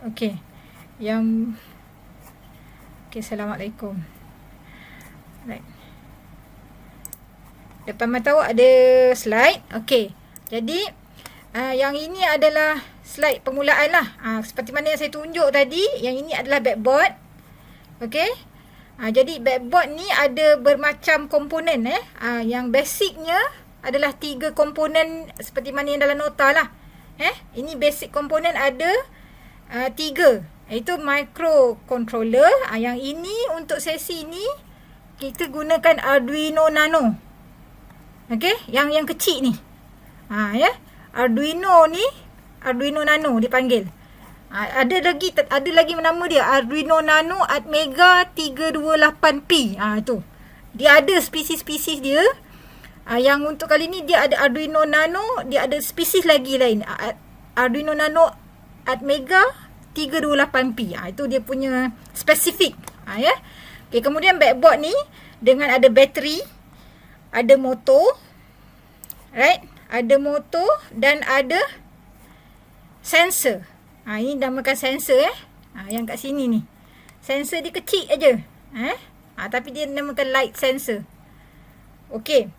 Okey. Yang okey, Assalamualaikum. Right. Depan mata awak ada slide. Okey. Jadi yang ini adalah slide permulaan lah. Seperti mana yang saya tunjuk tadi, yang ini adalah backboard. Okey. Jadi backboard ni ada bermacam komponen yang basicnya adalah 3 komponen seperti mana yang dalam nota lah. Ini basic komponen ada 3, iaitu microcontroller. Yang ini untuk sesi ni kita gunakan Arduino Nano. Okey, yang kecil ni. Arduino ni Arduino Nano dipanggil. Ada lagi nama dia Arduino Nano Atmega 328P. Itu. Dia ada spesies-spesies dia. Yang untuk kali ni dia ada Arduino Nano, dia ada spesies lagi lain. Arduino Nano Atmega 328P. Itu dia punya spesifik. Okay, kemudian backboard ni dengan ada bateri, ada motor, right? Ada motor dan ada sensor. Ini namakan sensor yang kat sini ni. Sensor dia kecil aja. Tapi dia namakan light sensor. Okey.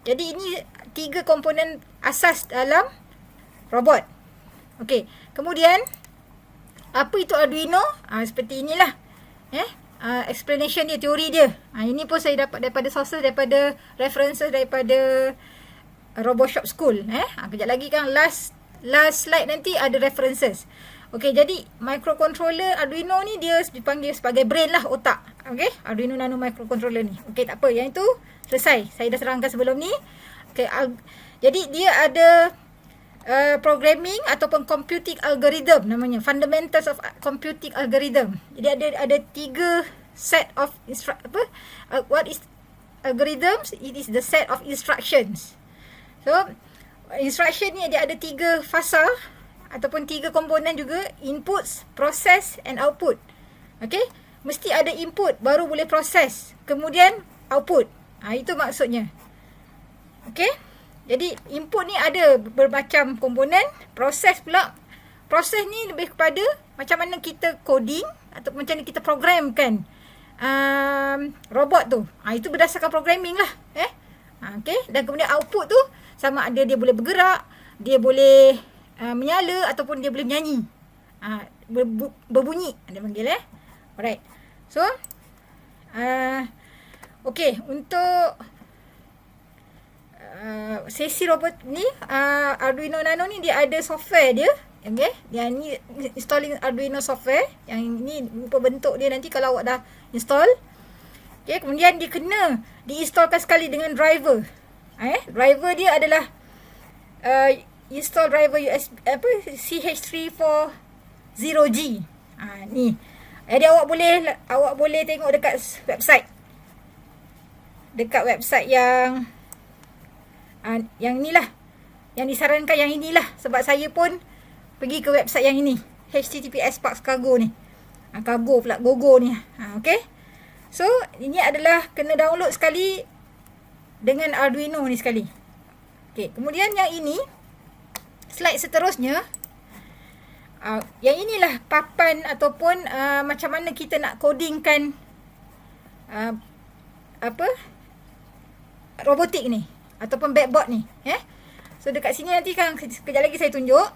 Jadi ini 3 komponen asas dalam robot. Okey. Kemudian apa itu Arduino? Seperti inilah. Explanation dia, teori dia. Ini pun saya dapat daripada sources, daripada references daripada RoboShop School. Kejap lagi kan last slide nanti ada references. Okey, jadi microcontroller Arduino ni dia dipanggil sebagai brain lah, otak. Okey, Arduino Nano microcontroller ni. Okey, tak apa, yang itu selesai. Saya dah terangkan sebelum ni. Okey, jadi dia ada programming ataupun computing algorithm namanya, fundamentals of computing algorithm. Jadi ada 3 set of what is algorithms? It is the set of instructions. So instruction ni dia ada 3 fasa ataupun 3 komponen juga, inputs, process and output. Okey, mesti ada input baru boleh proses, kemudian output. Itu maksudnya. Okey, jadi input ni ada bermacam komponen, proses pula. Proses ni lebih kepada macam mana kita coding atau macam mana kita programkan robot tu. Itu berdasarkan programming lah. Okey, dan kemudian output tu sama ada dia boleh bergerak, dia boleh menyala ataupun dia boleh menyanyi. Berbunyi dia panggil. Alright. So okey, untuk sesi robot ni Arduino Nano ni dia ada software dia. Okey, yang ni installing Arduino software. Yang ni rupa bentuk dia nanti kalau awak dah install. Okey, kemudian dia kena diinstalkan sekali dengan driver. Driver dia adalah install driver USB CH340G. Ni. Jadi awak boleh tengok dekat website. Dekat website yang inilah. Yang disarankan yang inilah, sebab saya pun pergi ke website yang ini. HTTPS Sparks Cargo ni. Cargo pula, Gogo ni. Okey. So, ini adalah kena download sekali dengan Arduino ni sekali. Okey, kemudian yang ini slide seterusnya, yang inilah papan ataupun macam mana kita nak codingkan robotik ni ataupun backboard ni. So dekat sini nanti kan sekejap lagi saya tunjuk.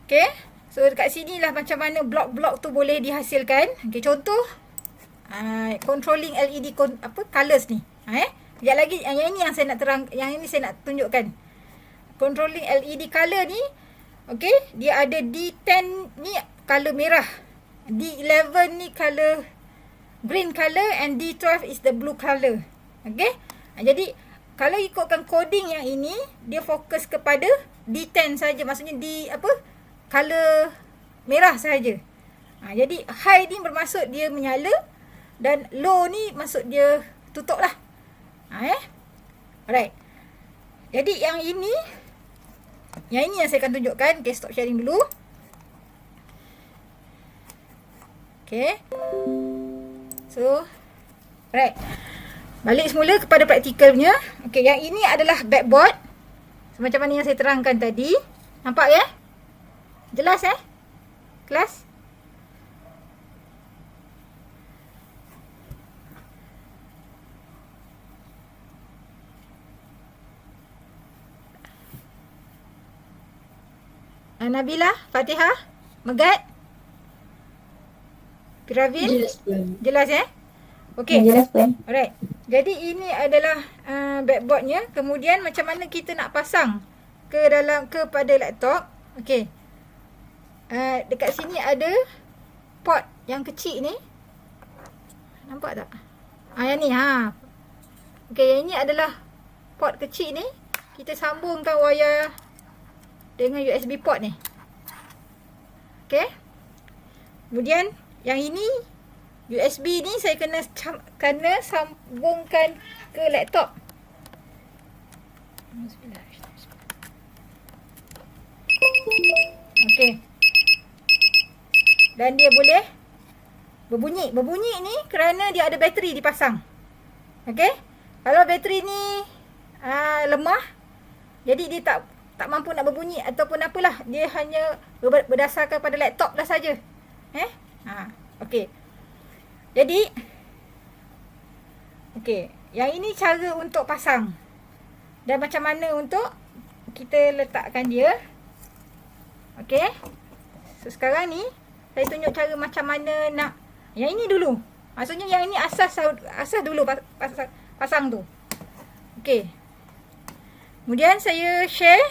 Okey, so dekat sini lah macam mana blok-blok tu boleh dihasilkan. Okey, contoh controlling LED colors ni. Sekejap lagi yang ini yang saya nak yang ini saya nak tunjukkan. Controlling LED color ni, okey, dia ada D10 ni color merah, D11 ni color green color and D12 is the blue color. Okey, jadi kalau ikutkan coding yang ini, dia fokus kepada D10 saja, maksudnya color merah saja. Jadi high ni bermaksud dia menyala dan low ni maksud dia tutup lah. Alright. Jadi yang ini yang saya akan tunjukkan. Okay, stop sharing dulu. Okay. So, right. Balik semula kepada praktikalnya. Okay, yang ini adalah backboard. Macam mana yang saya terangkan tadi. Nampak ya? Jelas kelas? Nabila, Fatihah, Megat, Piravin. Jelas Okey. Jelas Puan. Alright. Jadi ini adalah backboardnya. Kemudian macam mana kita nak pasang kepada laptop. Okey. Dekat sini ada port yang kecil ni. Nampak tak? Yang ni Okey, yang ini adalah port kecil ni. Kita sambungkan wayar dengan USB port ni. Okey. Kemudian yang ini USB ni saya kena sambungkan ke laptop. Okey. Dan dia boleh berbunyi. Berbunyi ni kerana dia ada bateri dipasang. Okey. Kalau bateri ni lemah, jadi dia tak mampu nak berbunyi ataupun apalah. Dia hanya berdasarkan pada laptop dah saja. Okey. Jadi yang ini cara untuk pasang. Dan macam mana untuk kita letakkan dia. Okey. So sekarang ni saya tunjuk cara macam mana nak. Yang ini dulu. Maksudnya yang ini asas dulu pasang tu. Okey. Kemudian saya share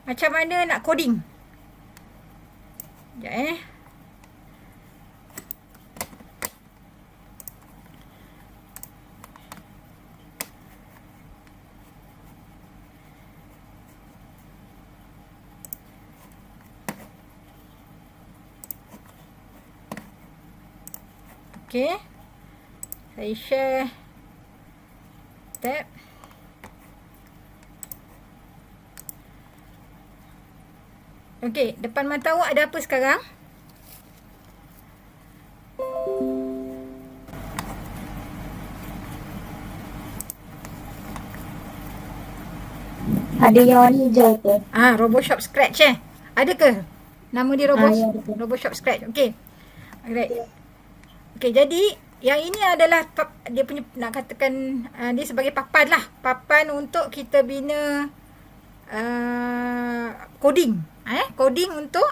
macam mana nak coding. Sekejap Okey. Saya share tab. Okey, depan mata awak ada apa sekarang? Ada yang warna hijau tu. RoboShop Scratch Ada ke? Nama dia Ya, RoboShop Scratch. Okey. Alright. Okey, jadi yang ini adalah dia punya, nak katakan dia sebagai papan lah. Papan untuk kita bina coding. Coding untuk,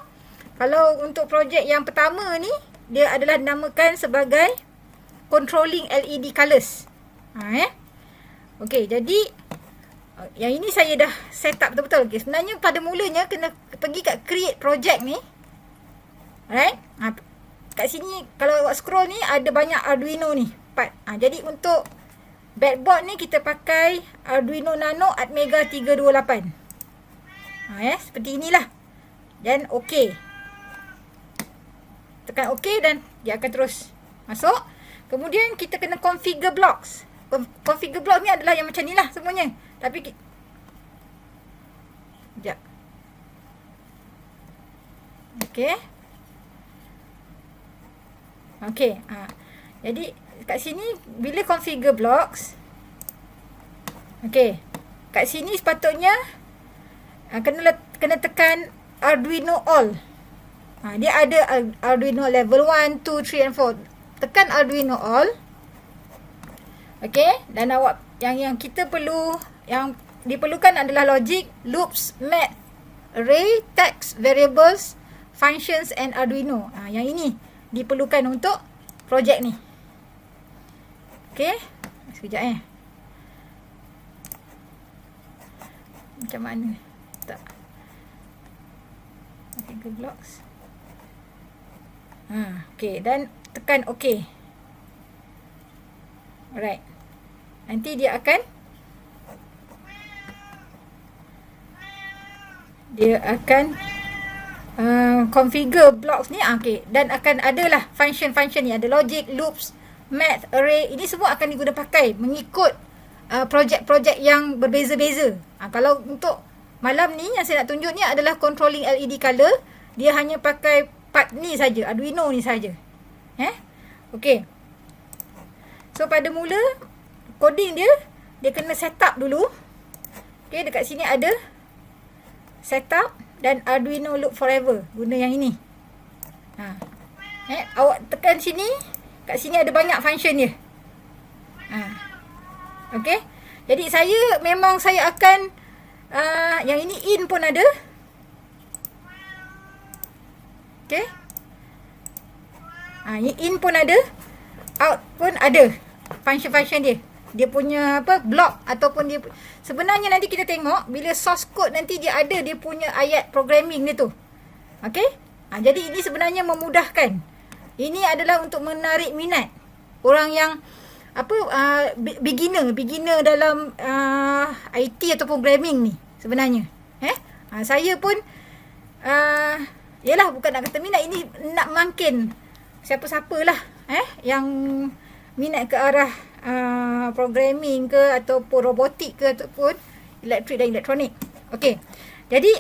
kalau untuk projek yang pertama ni, dia adalah dinamakan sebagai controlling LED colors. Okey, jadi yang ini saya dah set up betul-betul. Okay, sebenarnya pada mulanya kena pergi kat create project ni. Alright. Kat sini kalau awak scroll ni ada banyak Arduino ni part. Jadi untuk backboard ni kita pakai Arduino Nano Atmega 328. Seperti inilah. Dan OK. Tekan OK dan dia akan terus masuk. Kemudian kita kena configure blocks. Configure block ni adalah yang macam ni lah semuanya. Tapi sekejap. OK. Okey, jadi kat sini bila configure blocks, okey, kat sini sepatutnya kena tekan Arduino all. Dia ada Arduino level 1, 2, 3 and 4. Tekan Arduino all. Okey, dan awak yang kita perlu, yang diperlukan adalah logic, loops, math, array, text, variables, functions and Arduino. Yang ini diperlukan untuk projek ni. Okey. Sekejap Macam mana? Tak. Configure blocks. Okey, dan tekan OK. Alright. Nanti dia akan configure blocks ni. Okay. Dan akan adalah function-function ni. Ada logic, loops, math, array. Ini semua akan diguna pakai mengikut projek-projek yang berbeza-beza. Kalau untuk malam ni yang saya nak tunjuk ni adalah controlling LED color. Dia hanya pakai part ni saja, Arduino ni saja. Okay. So pada mula coding dia kena set up dulu. Okay, dekat sini ada setup dan Arduino Loop Forever. Guna yang ini. Awak tekan sini. Kat sini ada banyak function dia. Okey. Jadi saya akan yang ini in pun ada. Okey. In pun ada, out pun ada function-function dia. Dia punya block ataupun dia sebenarnya nanti kita tengok bila source code nanti dia ada dia punya ayat programming dia tu. Okey? Jadi ini sebenarnya memudahkan. Ini adalah untuk menarik minat orang yang beginner dalam IT atau programming ni sebenarnya. Saya pun yalah, bukan nak kata minat, ini nak mangkin siapa-siapalah yang minat ke arah programming ke ataupun robotik ke ataupun elektrik dan elektronik. Okey. Jadi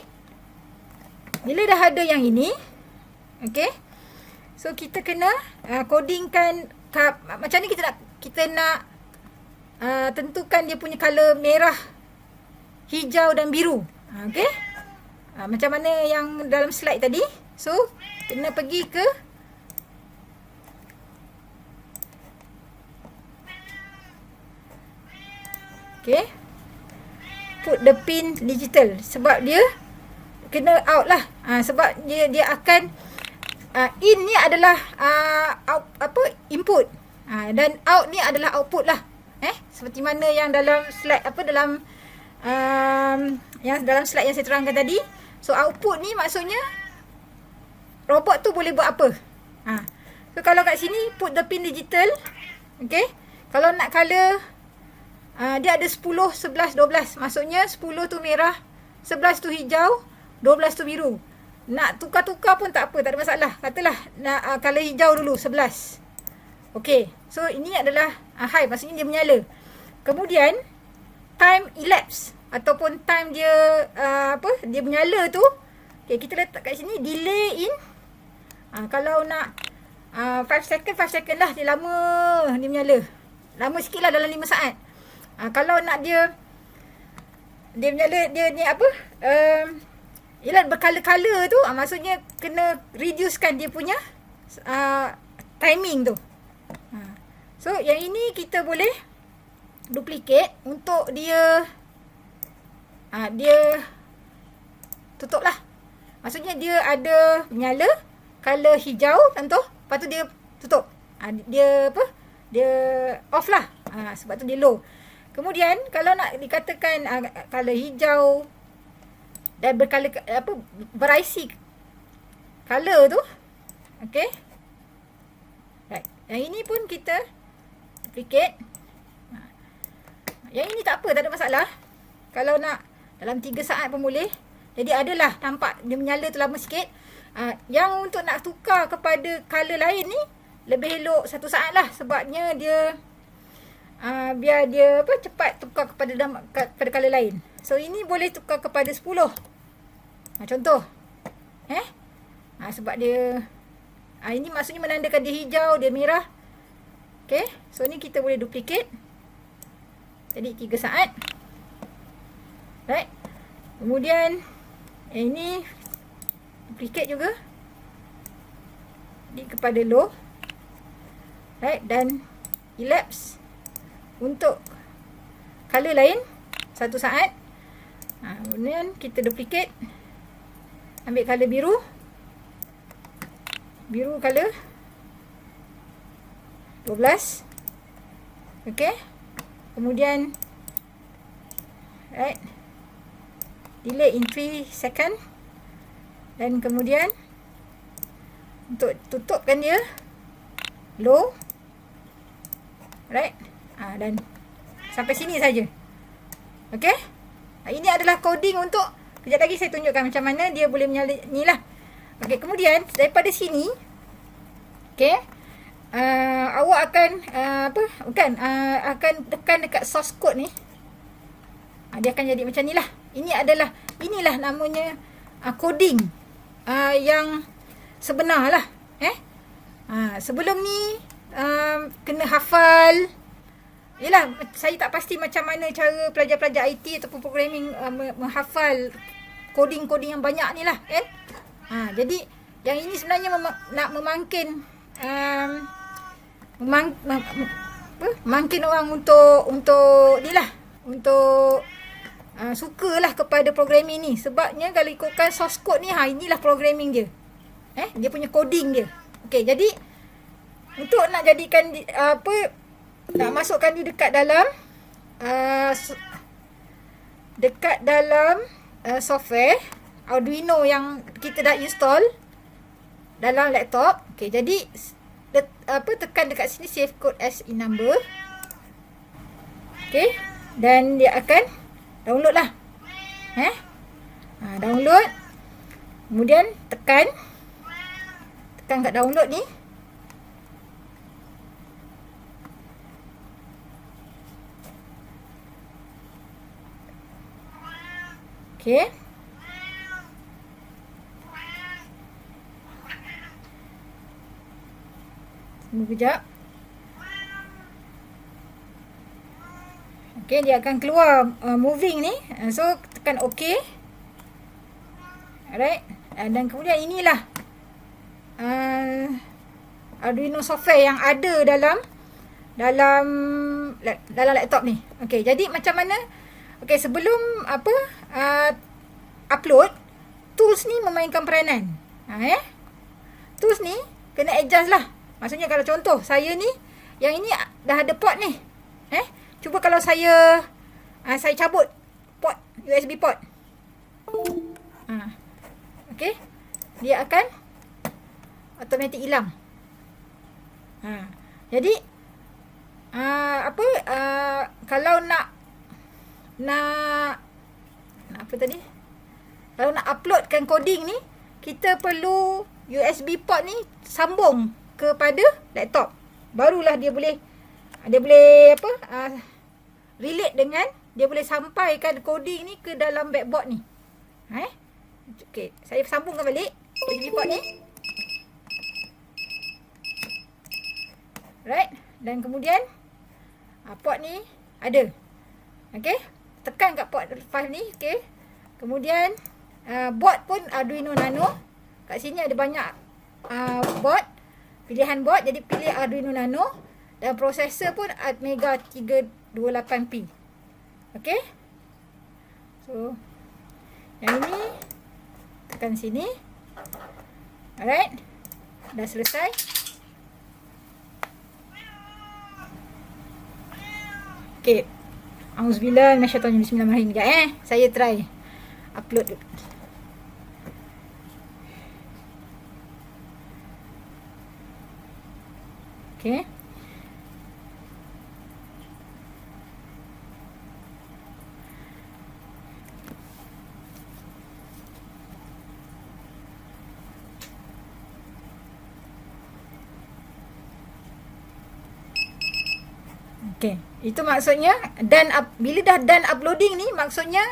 bila dah ada yang ini, okey. So kita kena codingkan macam ni kita nak tentukan dia punya color merah, hijau dan biru. Okey. Macam mana yang dalam slide tadi. So kena pergi ke put the pin digital, sebab dia kena out lah. Sebab dia akan in ni adalah input, dan out ni adalah output lah. Seperti mana yang dalam slide yang dalam slide yang saya terangkan tadi. So output ni maksudnya robot tu boleh buat apa. So kalau kat sini put the pin digital, okey. Kalau nak color dia ada 10, 11, 12. Maksudnya 10 tu merah, 11 tu hijau, 12 tu biru. Nak tukar-tukar pun tak apa, tak ada masalah. Katalah nak color hijau dulu, 11. Okey. So ini adalah high, maksudnya dia menyala. Kemudian time elapse ataupun time dia dia menyala tu, okey, kita letak kat sini delay in. Kalau nak 5 second lah, dia lama dia menyala. Lama sikit lah, dalam 5 saat. Kalau nak dia menyala, dia ni ialah berkala-kala tu, maksudnya kena reducekan dia punya timing tu. So yang ini kita boleh duplicate untuk dia tutup lah. Maksudnya dia ada menyala color hijau contoh, lepas tu dia tutup. Dia off lah. Sebab tu dia low. Kemudian kalau nak dikatakan color hijau dan berisi color tu, okey. Right. Yang ini pun kita duplicate. Yang ini tak apa, tak ada masalah. Kalau nak dalam 3 saat pun boleh. Jadi adalah nampak dia menyala tu lama sikit. Yang untuk nak tukar kepada color lain ni lebih elok 1 saat lah, sebabnya dia biar dia cepat tukar kepada color lain. So ini boleh tukar kepada 10. Contoh. Sebab dia ini maksudnya menandakan dia hijau, dia merah. Okey. So ni kita boleh duplicate. Jadi 3 saat. Right. Kemudian ini duplicate juga. Di kepada low. Right, dan elapse untuk color lain 1 saat. Kemudian kita duplicate, ambil color biru, biru color 12. Okey. Kemudian right, delay in 3 second, dan kemudian untuk tutupkan dia low. Right. Dan sampai sini saja. Okey. Ini adalah coding untuk, kejap lagi saya tunjukkan macam mana dia boleh menyala ni lah. Okey, kemudian daripada sini, okey, awak akan akan tekan dekat source code ni. Dia akan jadi macam ni lah. Inilah namanya coding yang sebenar lah. Sebelum ni kena hafal. Yelah, saya tak pasti macam mana cara pelajar-pelajar IT ataupun programming menghafal coding-coding yang banyak ni lah, kan? Jadi yang ini sebenarnya nak memangkin mangkin orang untuk ni lah, untuk sukalah kepada programming ni. Sebabnya kalau ikutkan source code ni, inilah programming dia. Dia punya coding dia. Okey, jadi untuk nak jadikan nak masukkan dia dekat dalam software Arduino yang kita dah install dalam laptop. Okey, jadi tekan dekat sini save code as in number. Okey, dan dia akan download lah. Download. Kemudian tekan kat download ni. Okey. Tunggu kejap. Okey, dia akan keluar moving ni. So tekan OK. Alright. Dan kemudian inilah Arduino software yang ada dalam laptop ni. Okey, jadi macam mana? Okey, sebelum upload, tools ni memainkan peranan. Tools ni kena adjust lah. Maksudnya kalau contoh saya ni, yang ini dah ada port ni. Cuba kalau saya cabut port USB port. Okey. Dia akan automatik hilang. Jadi kalau nak apa tadi? Kalau nak uploadkan coding ni, kita perlu USB port ni sambung kepada laptop. Barulah dia boleh relate dengan, dia boleh sampaikan coding ni ke dalam backboard ni. Okey, saya sambungkan balik USB port ni. Right, dan kemudian port ni ada. Okey, tekan kat port file ni. Okey, kemudian board pun Arduino Nano. Kat sini ada banyak board, pilihan board. Jadi pilih Arduino Nano. Dan prosesor pun Atmega 328P. Okey, so yang ini tekan sini. Alright, dah selesai. Okey, auzubillah minasyaitanir rajim. Bismillahirrahmanirrahim. Saya try upload dulu. Okey. Okey, itu maksudnya bila dah done uploading ni, maksudnya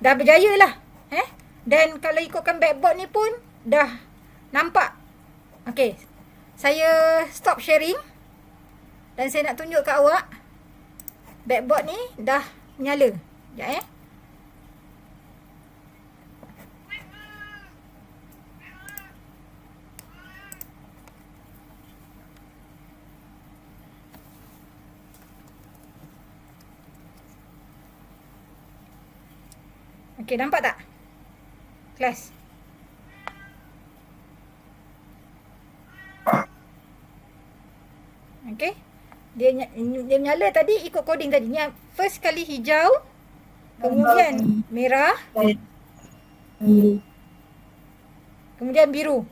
dah berjaya lah. Dan kalau ikutkan backboard ni pun dah nampak. Okey, saya stop sharing dan saya nak tunjuk kat awak backboard ni dah nyala. Sekejap Okey, nampak tak? Kelas. Okey. Dia nyala tadi ikut coding tadi. Ni first kali hijau, kemudian merah, kemudian biru.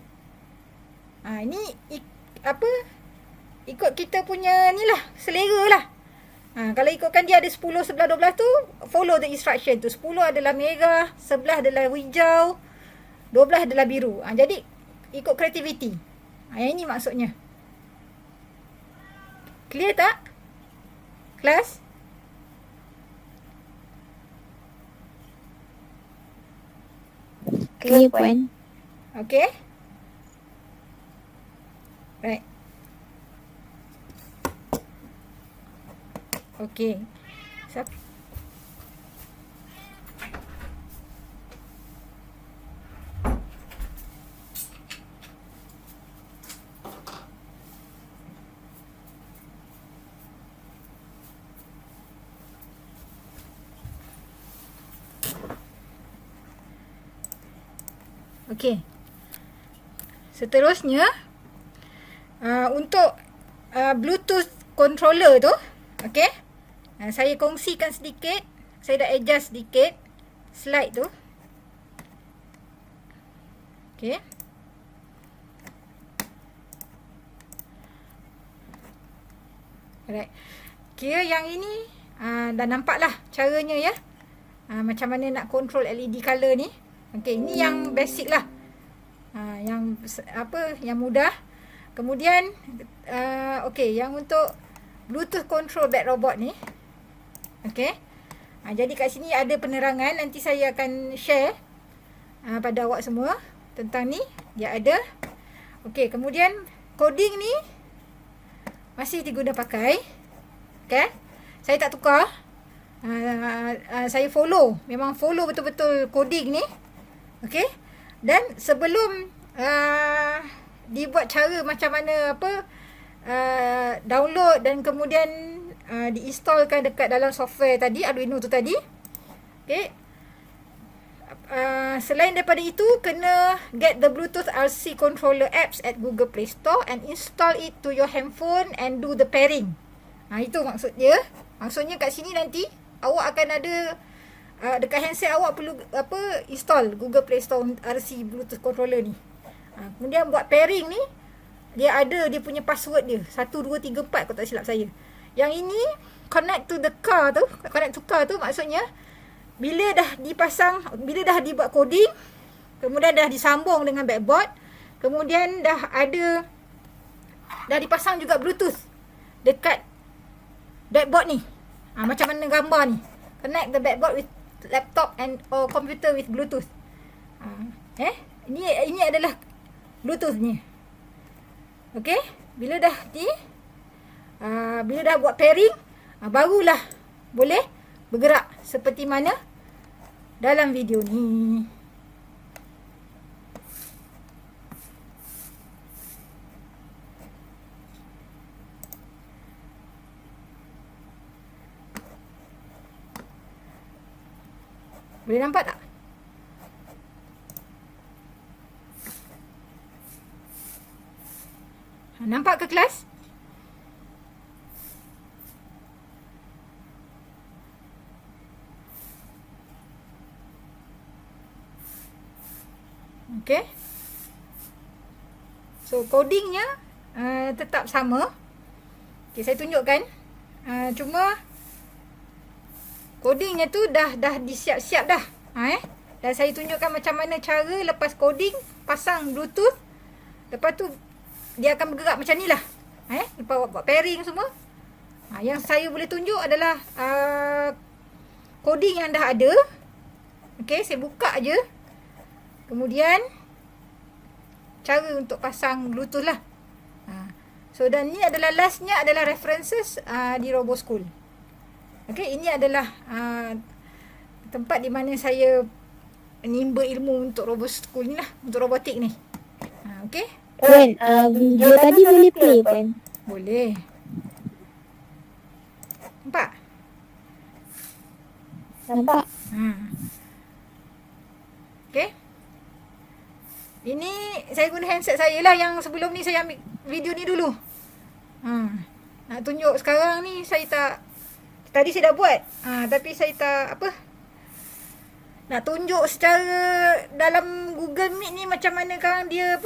Ini ikut kita punya ni lah, selera lah. Kalau ikutkan dia ada 10, 11, 12 tu, follow the instruction tu. 10 adalah merah, 11 adalah hijau, 12 adalah biru. Jadi ikut creativity. Yang ini maksudnya. Clear tak? Kelas? Clear, Puan. Okay. Right. Okay. Okay. Seterusnya, untuk Bluetooth controller tu, okey. Saya kongsikan sedikit. Saya dah adjust sedikit slide tu. Okey. Alright. Kira yang ini dah nampak lah caranya ya. Macam mana nak control LED color ni. Okey, ini yang basic lah. Yang mudah. Kemudian okey, yang untuk Bluetooth control bed robot ni. Okey. Jadi kat sini ada penerangan, nanti saya akan share pada awak semua tentang ni. Dia ada. Okey, kemudian coding ni masih diguna pakai. Okey. Saya tak tukar. Saya follow. Memang follow betul-betul coding ni. Okey. Dan sebelum dibuat cara macam mana download dan kemudian diinstalkan dekat dalam software tadi, Arduino tu tadi. Okey. Selain daripada itu, kena get the Bluetooth RC controller apps at Google Play Store and install it to your handphone and do the pairing. Itu maksud dia. Maksudnya kat sini nanti awak akan ada dekat handset awak perlu install Google Play Store RC Bluetooth controller ni. Kemudian buat pairing ni, dia punya password dia 1 2 3 4 kalau tak silap saya. Yang ini connect to car tu maksudnya bila dah dipasang, bila dah dibuat coding, kemudian dah disambung dengan backboard, kemudian dah dipasang juga Bluetooth dekat backboard ni. Macam mana gambar ni. Connect the backboard with laptop and or computer with Bluetooth. Ini adalah Bluetooth ni. Okey, bila dah buat pairing, barulah boleh bergerak seperti mana dalam video ni. Boleh nampak tak? Nampak ke kelas? Okey. So codingnya tetap sama. Okey, saya tunjukkan. Cuma codingnya tu dah disiap-siap dah. Dan saya tunjukkan macam mana cara lepas coding pasang Bluetooth. Lepas tu dia akan bergerak macam ni lah. Lepas buat pairing semua. Yang saya boleh tunjuk adalah coding yang dah ada. Okey, saya buka je. Kemudian cara untuk pasang Bluetooth lah. So dan ni adalah lastnya adalah references di RoboSchool. Okey, ini adalah tempat di mana saya nimba ilmu untuk RoboSchool ni lah, untuk robotik ni. Okey. Puan, video tadi boleh play, Puan? Boleh. Nampak? Nampak? Okey. Ini saya guna handset saya lah, yang sebelum ni saya ambil video ni dulu. Nak tunjuk sekarang ni saya tak, tadi saya dah buat. Tapi saya tak nak tunjuk secara dalam Google Meet ni macam mana sekarang dia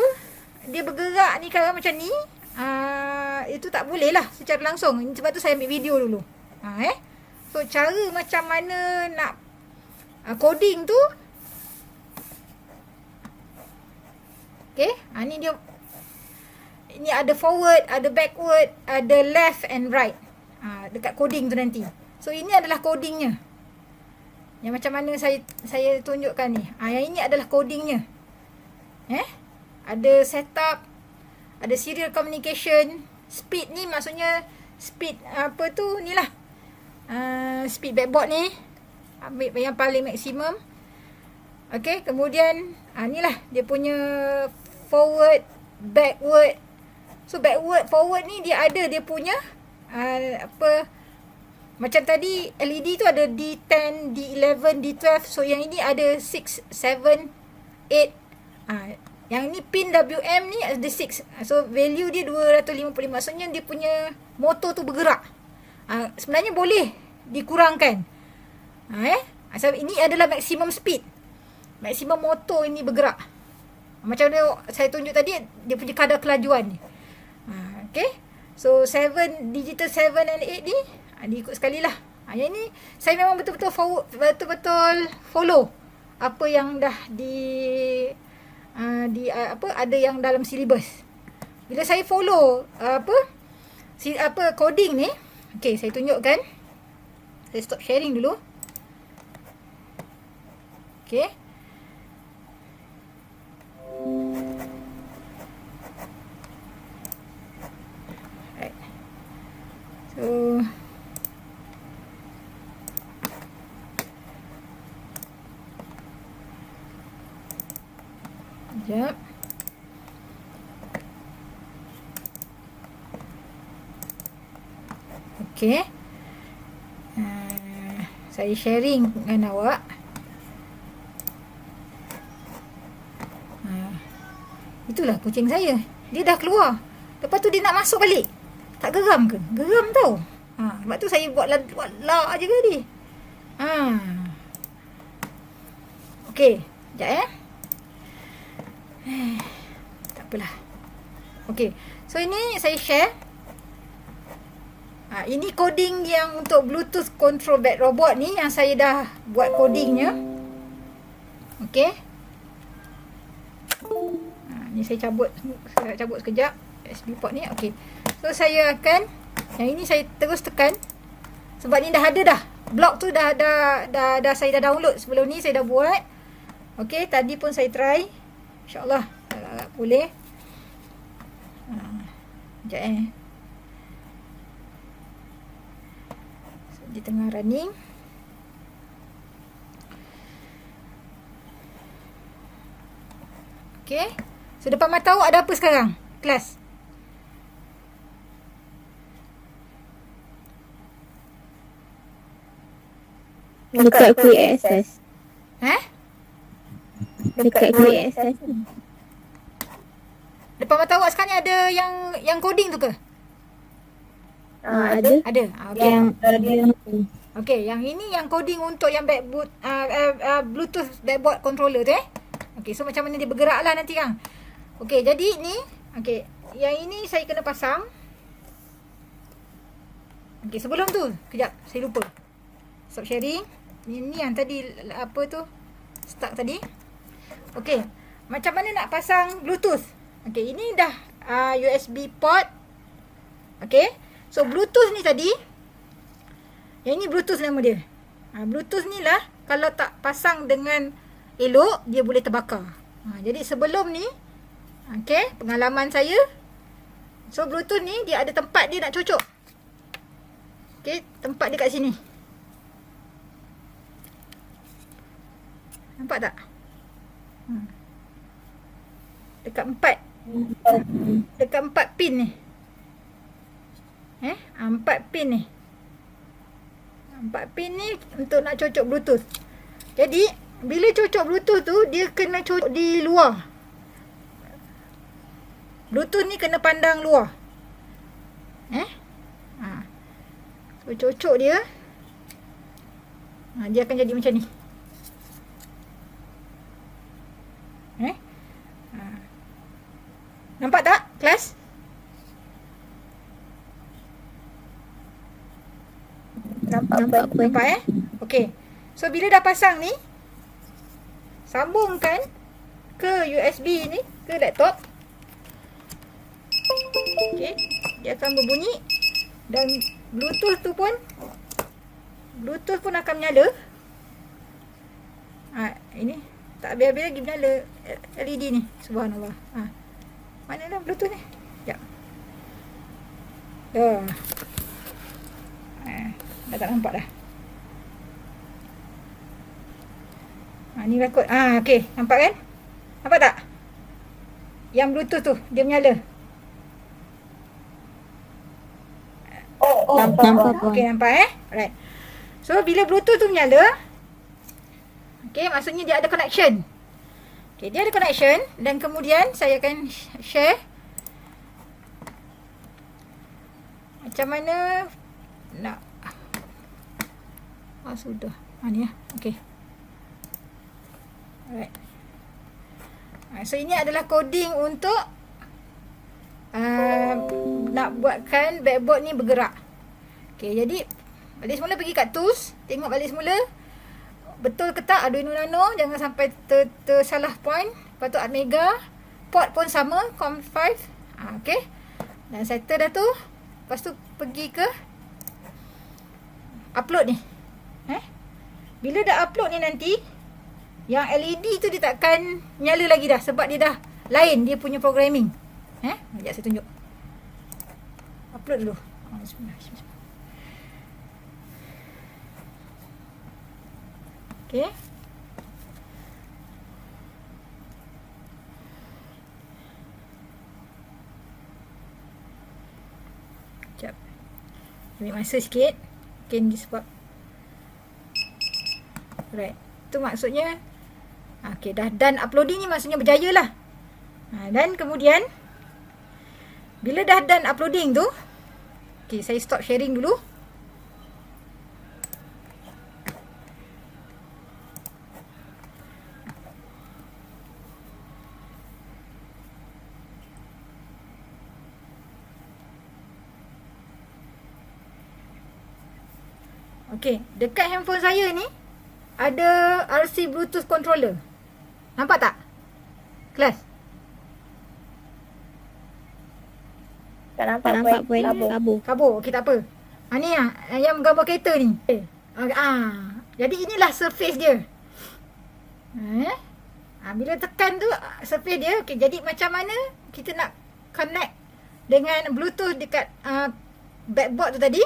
dia bergerak ni sekarang macam ni. Itu tak boleh lah secara langsung. Sebab tu saya ambil video dulu. So cara macam mana nak coding tu. Okay, ni dia. Ini ada forward, ada backward, ada left and right. Dekat coding tu nanti. So ini adalah codingnya. Yang macam mana saya tunjukkan ni. Yang ini adalah codingnya. Ada setup, ada serial communication. Speed ni maksudnya speed ni lah. Speed backboard ni. Ambil yang paling maksimum. Okay, kemudian ni lah dia punya forward, backward. So backward, forward ni dia punya macam tadi LED tu ada D10, D11, D12. So yang ini ada 6, 7, 8. Yang ni pin WM ni ada 6. So value dia 255. Maksudnya dia punya motor tu bergerak. Sebenarnya boleh dikurangkan. So ini adalah maximum speed. Maksimum motor ini bergerak. Macam mana saya tunjuk tadi, dia punya kadar kelajuan ni. Okay. So 7, digital 7 and 8 ni diikut sekali lah. Yang ni saya memang betul-betul follow apa yang dah ada yang dalam silibus. Bila saya follow coding ni, okey, saya tunjukkan. Saya stop sharing dulu. Okey. Right. So sekejap. Okey. Saya sharing dengan awak. Itulah kucing saya. Dia dah keluar. Lepas tu dia nak masuk balik. Tak geram ke? Geram tau. Sebab tu saya buat lak je tadi. Okey. Sekejap tak apalah. Okey. So ini saya share. Ini coding yang untuk Bluetooth control bed robot ni yang saya dah buat codingnya. Okey. Ni saya cabut sekejap USB port ni. Okey. So saya akan, yang ini saya terus tekan sebab ni dah ada dah. Blok tu dah saya dah download sebelum ni, saya dah buat. Okey, tadi pun saya try. InsyaAllah boleh. Sekejap di tengah running. Okey. So depan mata awak ada apa sekarang? Kelas. Dekat quick access. Dekat quick access. Depan mata awak sekarang ni ada yang coding tu ke? Ada. Ada. Okey. Yang Okey, yang ini yang coding untuk yang Bluetooth backboard controller tu Okey, so macam mana dia bergerak lah nanti kan. Okey, jadi ni, okey, yang ini saya kena pasang. Okey, sebelum tu, kejap, saya lupa. Stop sharing. Ini yang tadi, apa tu, start tadi. Okey, macam mana nak pasang Bluetooth? Okey, ini dah USB port. Okey, so Bluetooth ni tadi, yang ini Bluetooth nama dia. Bluetooth ni lah, kalau tak pasang dengan elok, dia boleh terbakar. Jadi sebelum ni, okey, pengalaman saya. So Bluetooth ni dia ada tempat dia nak cocok. Okey, tempat dia kat sini. Nampak tak? Dekat 4. Dekat 4 pin ni. 4 pin ni. 4 pin ni untuk nak cocok Bluetooth. Jadi bila cocok Bluetooth tu, dia kena cocok di luar. Bluetooth ni kena pandang luar. So cocok dia. Dia akan jadi macam ni. Nampak tak kelas? Nampak Okey. So bila dah pasang ni, sambungkan ke USB ni, ke laptop. Okey, dia akan berbunyi dan Bluetooth pun akan menyala. Ini tak habis-habis lagi menyala LED ni. Subhanallah. Mana dah Bluetooth ni? Sekejap. Dah. Dah tak nampak dah. Ni rekod. Okey, nampak kan? Nampak tak? Yang Bluetooth tu dia menyala. nampak. Okey, nampak Alright. So bila Bluetooth tu menyala, okey, maksudnya dia ada connection. Okay, dia ada connection dan kemudian saya akan share macam mana nak. Sudah. Ni ya. Okay. Alright. So ini adalah coding untuk nak buatkan backboard ni bergerak. Okay, jadi balik semula pergi kat tools, tengok balik semula betul ke tak Arduino Nano, jangan sampai tersalah point. Lepas tu Atmega, port pun sama, COM5. Okay, dan settle dah tu. Lepas tu pergi ke upload ni. Bila dah upload ni nanti, yang LED tu dia takkan nyala lagi dah, sebab dia dah lain dia punya programming. Sekejap saya tunjuk. Upload dulu. Bismillah. Okay. Sekejap. Ambil masa sikit. Mungkin sebab. Alright. Itu maksudnya. Okay, dah done uploading ni maksudnya berjaya lah. Dan kemudian. Bila dah done uploading tu. Okay, saya stop sharing dulu. Okey, dekat handphone saya ni ada RC Bluetooth controller. Nampak tak? Kelas? Tak nampak pun. Kabur. Okey, tak apa. Ni yang gambar kereta ni. Jadi inilah surface dia. Bila tekan tu surface dia. Okey, jadi macam mana kita nak connect dengan Bluetooth dekat backboard tu tadi.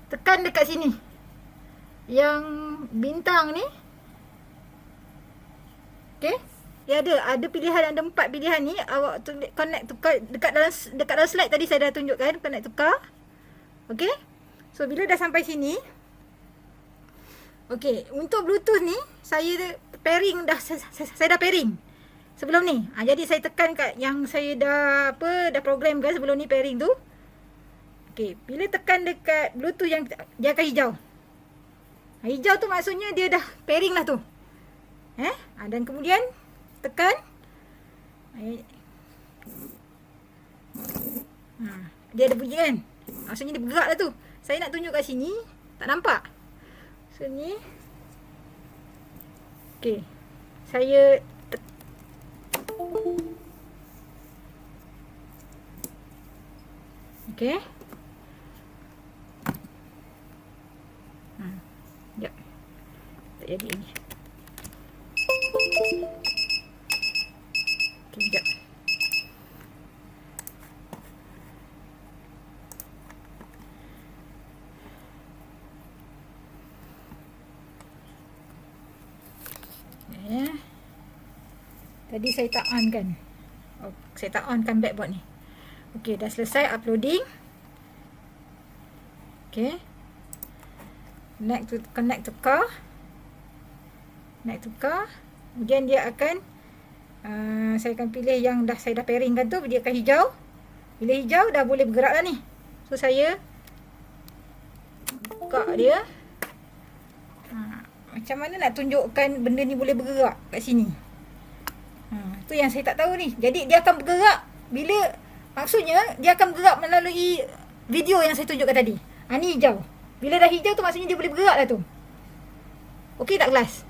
Tekan dekat sini. Yang bintang ni. Okey. Dia ada pilihan, ada 4 pilihan ni. Awak connect to car, dekat dalam slide tadi saya dah tunjukkan connect to car. Okey. So bila dah sampai sini. Okey, untuk Bluetooth ni saya pairing dah saya dah pairing sebelum ni. Jadi saya tekan kat yang saya dah program kan sebelum ni pairing tu. Okey, bila tekan dekat Bluetooth yang dia akan hijau. Hijau tu maksudnya dia dah pairing lah tu. Dan kemudian tekan. Dia ada bunyi kan. Maksudnya dia bergerak lah tu. Saya nak tunjuk kat sini. Tak nampak. So ni. Okay. Saya okay. Sekejap. Tak jadi ni. Sekejap. Tadi saya tak on kan. Saya tak on kan backboard ni. Okey, dah selesai uploading. Okey. Connect to car. Connect to car. Kemudian dia akan saya akan pilih yang saya dah pairing kan tu. Dia akan hijau. Bila hijau dah boleh bergerak lah ni. So saya buka dia. Macam mana nak tunjukkan benda ni boleh bergerak kat sini. Tu yang saya tak tahu ni. Jadi dia akan bergerak bila, maksudnya dia akan bergerak melalui video yang saya tunjukkan tadi. Ni hijau. Bila dah hijau tu maksudnya dia boleh bergerak lah tu. Okey tak kelas?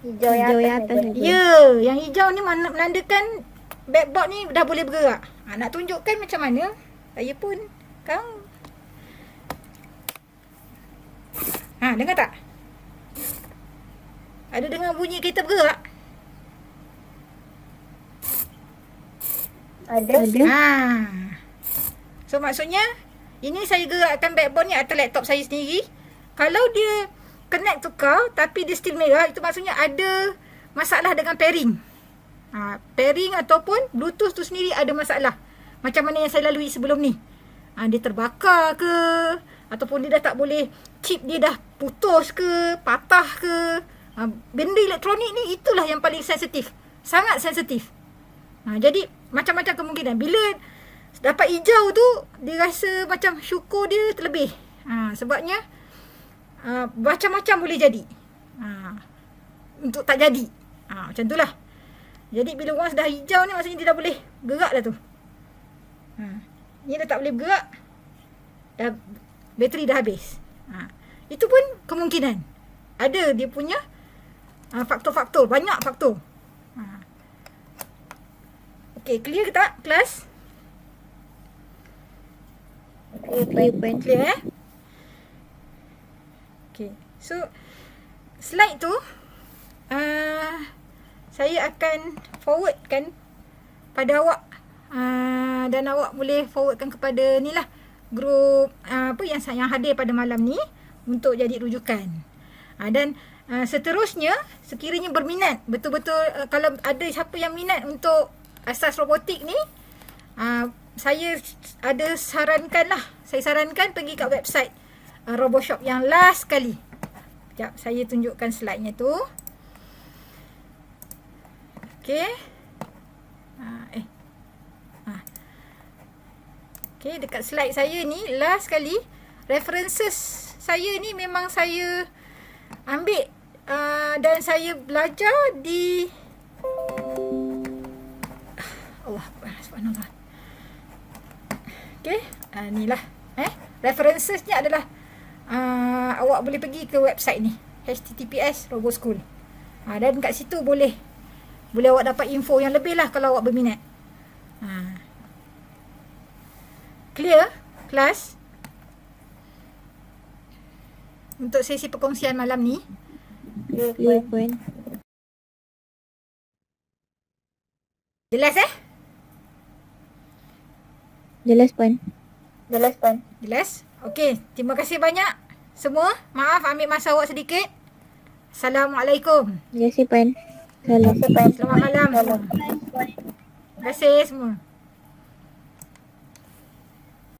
Hijau yang atas. Ya, yang hijau ni menandakan backboard ni dah boleh bergerak. Nak tunjukkan macam mana, saya pun kang. Dengar tak? Ada dengar bunyi kereta bergerak? Ada. So maksudnya ini saya gerakkan backboard ni atas laptop saya sendiri. Kalau dia connect to car tapi dia still merah, itu maksudnya ada masalah dengan pairing. Pairing ataupun Bluetooth tu sendiri ada masalah. Macam mana yang saya lalui sebelum ni. Dia terbakar ke, ataupun dia dah tak boleh, chip dia dah putus ke, patah ke. Benda elektronik ni itulah yang paling sensitif. Sangat sensitif. Jadi macam-macam kemungkinan. Bila dapat hijau tu, dia rasa macam syukur dia terlebih. Sebabnya macam-macam boleh jadi. Untuk tak jadi. Macam itulah. Jadi bila orang dah hijau ni, maksudnya dia dah boleh gerak dah tu. Ni dah tak boleh bergerak. Dah, bateri dah habis. Itu pun kemungkinan. Ada dia punya faktor-faktor. Banyak faktor. Okey, clear ke tak kelas? Clear Okay. So slide tu saya akan forwardkan pada awak, dan awak boleh forwardkan kepada ni lah, grup yang hadir pada malam ni untuk jadi rujukan. Dan seterusnya, sekiranya berminat betul-betul, kalau ada siapa yang minat untuk asas robotik ni, saya sarankan pergi kat website RoboShop yang last kali. Sekejap, saya tunjukkan slide-nya tu. Okey. Okey, dekat slide saya ni last kali, references saya ni memang saya ambil dan saya belajar di Allah Subhanallah. Okey, inilah referencesnya adalah awak boleh pergi ke website ni, https RoboSchool. Dan kat situ boleh awak dapat info yang lebih lah kalau awak berminat. Clear kelas? Untuk sesi perkongsian malam ni. Clear Puan. Jelas Jelas Puan. Jelas? Okey, terima kasih banyak semua. Maaf ambil masa awak sedikit. Assalamualaikum. Terima kasih Puan. Salam. Selamat malam semua. Terima kasih semua.